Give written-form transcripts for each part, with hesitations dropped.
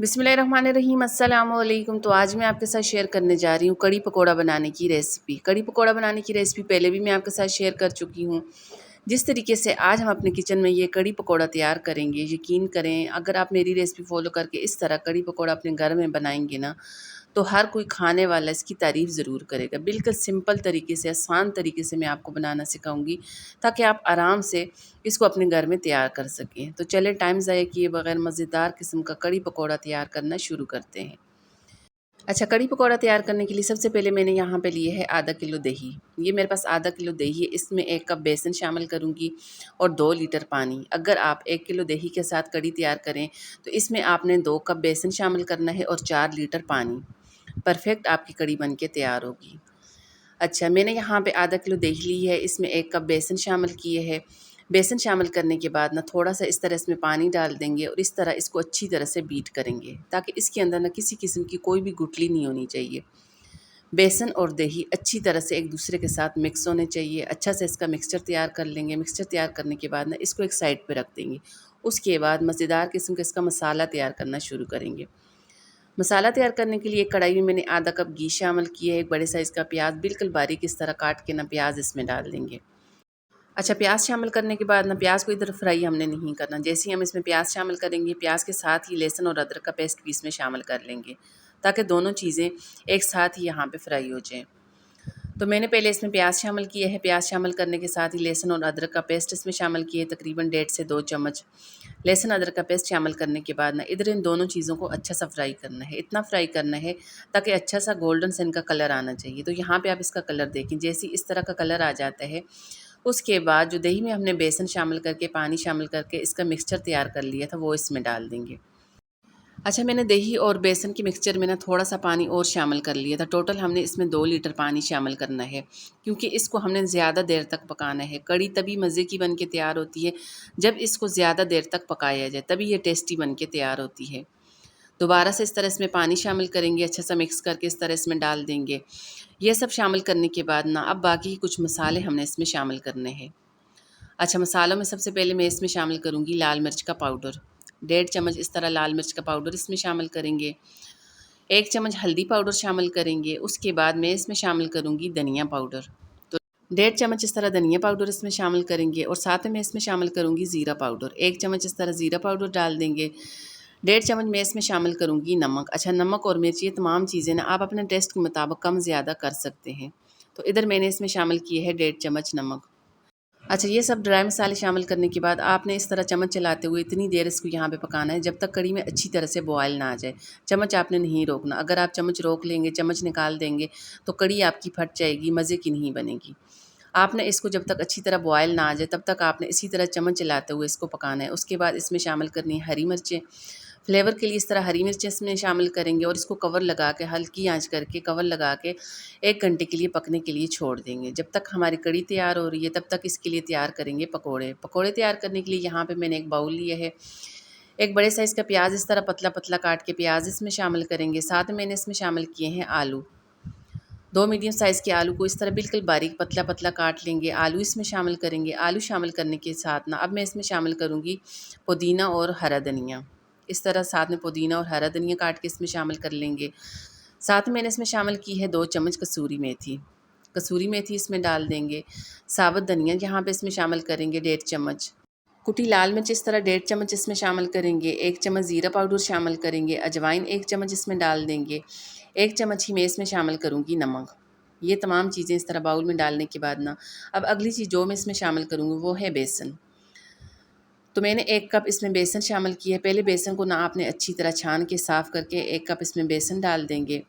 बिस्मिल्लाहिर्रहमानिर्रहीम अस्सलाम वालेकुम। तो आज मैं आपके साथ शेयर करने जा रही हूँ कड़ी पकोड़ा बनाने की रेसिपी। कड़ी पकोड़ा बनाने की रेसिपी पहले भी मैं आपके साथ शेयर कर चुकी हूँ। जिस तरीके से आज हम अपने किचन में ये कड़ी पकोड़ा तैयार करेंगे, यकीन करें अगर आप मेरी रेसिपी फॉलो करके इस तरह कड़ी पकोड़ा अपने घर में बनाएंगे ना, तो हर कोई खाने वाला इसकी तारीफ़ ज़रूर करेगा। बिल्कुल सिंपल तरीके से, आसान तरीके से मैं आपको बनाना सिखाऊंगी ताकि आप आराम से इसको अपने घर में तैयार कर सकें। तो चले टाइम ज़ाया किए बगैर मज़ेदार किस्म का कड़ी पकौड़ा तैयार करना शुरू करते हैं। अच्छा, कड़ी पकौड़ा तैयार करने के लिए सबसे पहले मैंने यहाँ पे लिए है आधा किलो दही। ये मेरे पास आधा किलो दही है, इसमें 1 कप बेसन शामिल करूँगी और 2 लीटर पानी। अगर आप 1 किलो दही के साथ कड़ी तैयार करें तो इसमें आपने 2 कप बेसन शामिल करना है और 4 लीटर पानी। परफेक्ट आपकी कड़ी बन के तैयार होगी। अच्छा, मैंने यहाँ पे आधा किलो दही ली है, इसमें 1 कप बेसन शामिल किए हैं। बेसन शामिल करने के बाद ना थोड़ा-सा इस तरह इसमें पानी डाल देंगे और इस तरह इसको अच्छी तरह से बीट करेंगे ताकि इसके अंदर ना किसी किस्म की कोई भी गुठली नहीं होनी चाहिए। बेसन और दही अच्छी तरह से एक दूसरे के साथ मिक्स होने चाहिए। अच्छा से इसका मिक्सचर तैयार कर लेंगे। मिक्सचर तैयार करने के बाद ना इसको एक साइड पे रख देंगे। उसके बाद मज़ेदार किस्म का इसका मसाला तैयार करना शुरू करेंगे। मसाला तैयार करने के लिए एक कढ़ाई में मैंने आधा कप घी शामिल किया है। एक बड़े साइज़ का प्याज बिल्कुल बारीक इस तरह काट के ना प्याज इसमें डाल देंगे। अच्छा, प्याज शामिल करने के बाद ना प्याज को इधर फ्राई हमने नहीं करना। जैसे ही हम इसमें प्याज शामिल करेंगे, प्याज के साथ ही लहसुन और अदरक का पेस्ट भी इसमें शामिल कर लेंगे ताकि दोनों चीज़ें एक साथ ही यहाँ पे फ्राई हो जाएँ। तो मैंने पहले इसमें प्याज शामिल किया है। प्याज शामिल करने के साथ ही लहसुन और अदरक का पेस्ट इसमें शामिल किए, तकरीबन 1.5 से 2 चम्मच। लहसुन अदरक का पेस्ट शामिल करने के बाद ना इधर इन दोनों चीज़ों को अच्छा सा फ्राई करना है। इतना फ्राई करना है ताकि अच्छा सा गोल्डन सा इनका कलर आना चाहिए। तो यहाँ पे आप इसका कलर देखें, जैसे इस तरह का कलर आ जाता है, उसके बाद जो दही में हमने बेसन शामिल करके, पानी शामिल करके इसका मिक्सचर तैयार कर लिया था, वो इसमें डाल देंगे। अच्छा, मैंने दही और बेसन के मिक्सचर में ना थोड़ा-सा पानी और शामिल कर लिया था। टोटल हमने इसमें 2 लीटर पानी शामिल करना है, क्योंकि इसको हमने ज़्यादा देर तक पकाना है। कड़ी तभी मज़े की बन के तैयार होती है, जब इसको ज़्यादा देर तक पकाया जाए, तभी ये टेस्टी बन के तैयार होती है। दोबारा से इस तरह इसमें पानी शामिल करेंगे, अच्छा सा मिक्स करके इस तरह इसमें डाल देंगे। ये सब शामिल करने के बाद ना अब बाकी के कुछ मसाले हमने इसमें शामिल करने हैं। अच्छा, मसालों में सबसे पहले मैं इसमें शामिल करूँगी लाल मिर्च का पाउडर। 1.5 चम्मच इस तरह लाल मिर्च का पाउडर इसमें शामिल करेंगे। 1 चम्मच हल्दी पाउडर शामिल करेंगे। उसके बाद मैं इसमें शामिल करूँगी धनिया पाउडर। तो 1.5 चम्मच इस तरह धनिया पाउडर इसमें शामिल करेंगे और साथ में मैं इसमें शामिल करूँगी ज़ीरा पाउडर। 1 चम्मच इस तरह ज़ीरा पाउडर डाल देंगे। 1.5 चम्मच मैं इसमें शामिल करूँगी नमक। अच्छा, नमक और मिर्च ये तमाम चीज़ें ना आप अपने टेस्ट के मुताबिक कम ज़्यादा कर सकते हैं। तो इधर मैंने इसमें शामिल किए है 1.5 चम्मच नमक। अच्छा, ये सब ड्राई मसाले शामिल करने के बाद आपने इस तरह चम्मच चलाते हुए इतनी देर इसको यहाँ पे पकाना है जब तक कड़ी में अच्छी तरह से बॉयल ना आ जाए। चम्मच आपने नहीं रोकना। अगर आप चम्मच रोक लेंगे, चम्मच निकाल देंगे, तो कड़ी आपकी फट जाएगी, मज़े की नहीं बनेगी। आपने इसको जब तक अच्छी तरह बॉयल ना आ जाए तब तक आपने इसी तरह चम्मच चलाते हुए इसको पकाना है। उसके बाद इसमें शामिल करनी है हरी मिर्चें। फ्लेवर के लिए इस तरह हरी मिर्च इसमें शामिल करेंगे और इसको कवर लगा के, हल्की आंच करके कवर लगा के 1 घंटे के लिए पकने के लिए छोड़ देंगे। जब तक हमारी कड़ी तैयार हो रही है तब तक इसके लिए तैयार करेंगे पकोड़े। पकोड़े तैयार करने के लिए यहाँ पे मैंने एक बाउल लिया है। एक बड़े साइज़ का प्याज इस तरह पतला-पतला काट के प्याज इसमें शामिल करेंगे। साथ में मैंने इसमें शामिल किए हैं आलू। 2 मीडियम साइज़ के आलू को इस तरह बिल्कुल बारीक पतला-पतला काट लेंगे। आलू इसमें शामिल करेंगे। आलू शामिल करने के साथ ना अब मैं इसमें शामिल करूँगी पुदीना और हरा धनिया। इस तरह साथ में पुदीना और हरा धनिया काट के इसमें शामिल कर लेंगे। साथ में मैंने इसमें शामिल की है 2 चम्मच कसूरी मेथी। कसूरी मेथी इसमें डाल देंगे। साबुत धनिया यहाँ पे इसमें शामिल करेंगे 1.5 चम्मच। कुटी लाल मिर्च इस तरह 1.5 चम्मच इसमें शामिल करेंगे। 1 चम्मच ज़ीरा पाउडर शामिल करेंगे। अजवाइन 1 चम्मच इसमें डाल देंगे। 1 चम्मच ही मैं इसमें शामिल करूँगी नमक। ये तमाम चीज़ें इस तरह बाउल में डालने के बाद ना अब अगली चीज़ जो मैं इसमें शामिल करूँगी वो है बेसन। तो मैंने 1 कप इसमें बेसन शामिल किया है। पहले बेसन को ना आपने अच्छी तरह छान के साफ़ करके 1 कप इसमें बेसन डाल देंगे।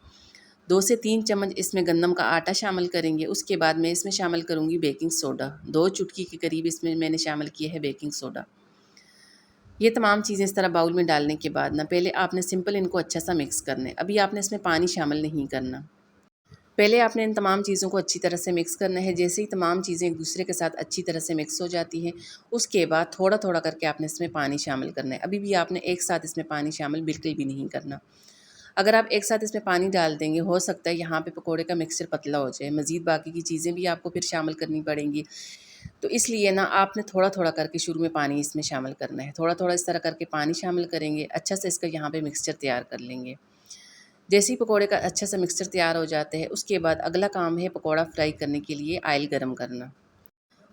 2 से 3 चम्मच इसमें गंदम का आटा शामिल करेंगे। उसके बाद मैं इसमें शामिल करूँगी बेकिंग सोडा। 2 चुटकी के करीब इसमें मैंने शामिल किया है बेकिंग सोडा। ये तमाम चीज़ें इस तरह बाउल में डालने के बाद ना पहले आपने सिंपल इनको अच्छा सा मिक्स करना है। अभी आपने इसमें पानी शामिल नहीं करना। पहले आपने इन तमाम चीज़ों को अच्छी तरह से मिक्स करना है। जैसे ही तमाम चीज़ें एक दूसरे के साथ अच्छी तरह से मिक्स हो जाती हैं, उसके बाद थोड़ा-थोड़ा करके आपने इसमें पानी शामिल करना है। अभी भी आपने एक साथ इसमें पानी शामिल बिल्कुल भी नहीं करना। अगर आप एक साथ इसमें पानी डाल देंगे, हो सकता है यहाँ पे पकोड़े का मिक्सचर पतला हो जाए। मज़ीद बाकी की चीज़ें भी आपको फिर शामिल करनी पड़ेंगी। तो इसलिए ना आपने थोड़ा थोड़ा करके शुरू में पानी इसमें शामिल करना है। थोड़ा थोड़ा इस तरह करके पानी शामिल करेंगे, अच्छा से इसका यहाँ पे मिक्सचर तैयार कर लेंगे। जैसे ही पकोड़े का अच्छा सा मिक्सचर तैयार हो जाता है, उसके बाद अगला काम है पकोड़ा फ्राई करने के लिए ऑयल गरम करना।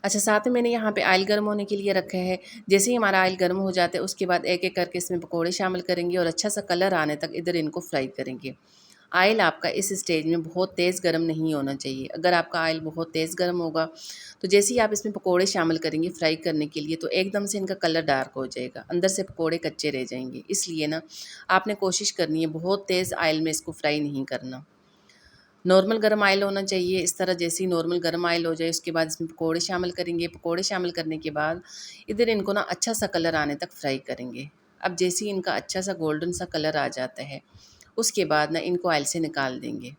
अच्छा, साथ में मैंने यहाँ पे ऑयल गर्म होने के लिए रखा है। जैसे ही हमारा ऑयल गर्म हो जाता है, उसके बाद एक एक करके इसमें पकोड़े शामिल करेंगे और अच्छा सा कलर आने तक इधर इनको फ्राई करेंगे। ऑयल आपका इस स्टेज में बहुत तेज़ गर्म नहीं होना चाहिए। अगर आपका ऑयल बहुत तेज़ गर्म होगा तो जैसे ही आप इसमें पकोड़े शामिल करेंगे फ्राई करने के लिए, तो एकदम से इनका कलर डार्क हो जाएगा, अंदर से पकोड़े कच्चे रह जाएंगे। इसलिए ना आपने कोशिश करनी है बहुत तेज़ ऑयल में इसको फ्राई नहीं करना। नॉर्मल गर्म ऑयल होना चाहिए। इस तरह जैसे ही नॉर्मल गर्म ऑयल हो जाए, उसके बाद इसमें पकोड़े शामिल करेंगे। पकोड़े शामिल करने के बाद इधर इनको ना अच्छा सा कलर आने तक फ्राई करेंगे। अब जैसे ही इनका अच्छा सा गोल्डन सा कलर आ जाता है, उसके बाद ना इनको ऑयल से निकाल देंगे।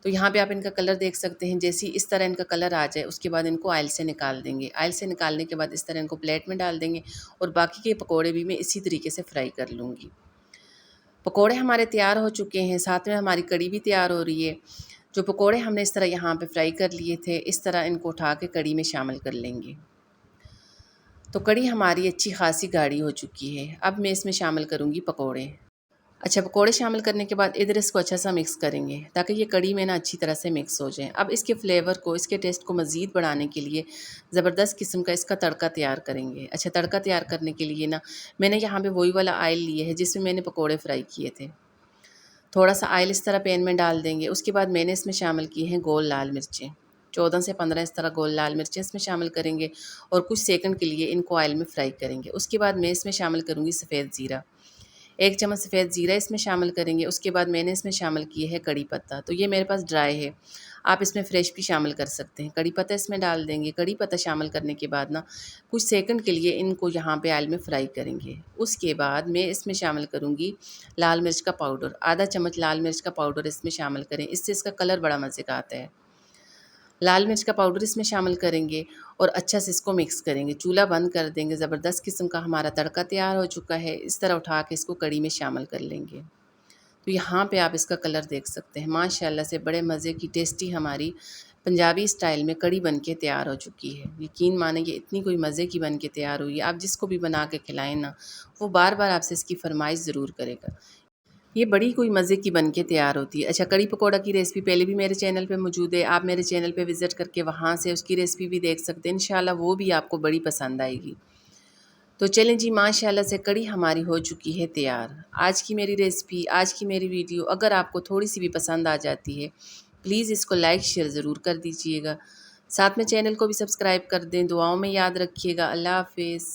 तो यहाँ पे आप इनका कलर देख सकते हैं। जैसे ही इस तरह इनका कलर आ जाए, उसके बाद इनको ऑयल से निकाल देंगे। ऑयल से निकालने के बाद इस तरह इनको प्लेट में डाल देंगे और बाकी के पकोड़े भी मैं इसी तरीके से फ्राई कर लूँगी। पकोड़े हमारे तैयार हो चुके हैं, साथ में हमारी कड़ी भी तैयार हो रही है। जो पकोड़े हमने इस तरह यहाँ पे फ्राई कर लिए थे, इस तरह इनको उठा के कड़ी में शामिल कर लेंगे। तो कड़ी हमारी अच्छी खासी गाढ़ी हो चुकी है। अब मैं इसमें शामिल करूँगी पकोड़े। अच्छा, पकोड़े शामिल करने के बाद इधर इसको अच्छा सा मिक्स करेंगे ताकि ये कड़ी में ना अच्छी तरह से मिक्स हो जाए। अब इसके फ्लेवर को, इसके टेस्ट को मज़ीद बढ़ाने के लिए ज़बरदस्त किस्म का इसका तड़का तैयार करेंगे। अच्छा, तड़का तैयार करने के लिए ना मैंने यहाँ पे वही वाला ऑयल लिए है जिसमें मैंने पकोड़े फ्राई किए थे। थोड़ा सा ऑयल इस तरह पैन में डाल देंगे। उसके बाद मैंने इसमें शामिल की हैं गोल लाल मिर्चें, 14 से 15 इस तरह गोल लाल मिर्चें इसमें शामिल करेंगे और कुछ सेकंड के लिए इनको ऑयल में फ्राई करेंगे। उसके बाद मैं इसमें शामिल करूँगी सफ़ेद ज़ीरा, 1 चम्मच सफ़ेद ज़ीरा इसमें शामिल करेंगे। उसके बाद मैंने इसमें शामिल किए है कड़ी पत्ता, तो ये मेरे पास ड्राई है, आप इसमें फ्रेश भी शामिल कर सकते हैं। कड़ी पत्ता इसमें डाल देंगे। कड़ी पत्ता शामिल करने के बाद ना कुछ सेकंड के लिए इनको यहाँ पे ऑयल में फ्राई करेंगे। उसके बाद मैं इसमें शामिल करूँगी लाल मिर्च का पाउडर, आधा चम्मच लाल मिर्च का पाउडर इसमें शामिल करें, इससे इसका कलर बड़ा मज़े का आता है। लाल मिर्च का पाउडर इसमें शामिल करेंगे और अच्छा से इसको मिक्स करेंगे। चूल्हा बंद कर देंगे। ज़बरदस्त किस्म का हमारा तड़का तैयार हो चुका है। इस तरह उठा के इसको कड़ी में शामिल कर लेंगे। तो यहाँ पे आप इसका कलर देख सकते हैं। माशाल्लाह से बड़े मज़े की टेस्टी हमारी पंजाबी स्टाइल में कड़ी बन के तैयार हो चुकी है। यकीन माने ये इतनी कोई मज़े की बन के तैयार हुई है, आप जिसको भी बना के खिलाएँ ना, वो बार बार आपसे इसकी फ़रमाइश ज़रूर करेगा। ये बड़ी कोई मज़े की बन के तैयार होती है। अच्छा, कड़ी पकौड़ा की रेसिपी पहले भी मेरे चैनल पे मौजूद है। आप मेरे चैनल पे विज़िट करके वहाँ से उसकी रेसिपी भी देख सकते हैं। इंशाल्लाह वो भी आपको बड़ी पसंद आएगी। तो चलें जी, माशाल्लाह से कड़ी हमारी हो चुकी है तैयार। आज की मेरी रेसिपी, आज की मेरी वीडियो अगर आपको थोड़ी-सी भी पसंद आ जाती है, प्लीज़ इसको लाइक शेयर ज़रूर कर दीजिएगा। साथ में चैनल को भी सब्सक्राइब कर दें। दुआओं में याद रखिएगा। अल्लाह हाफ़िज़।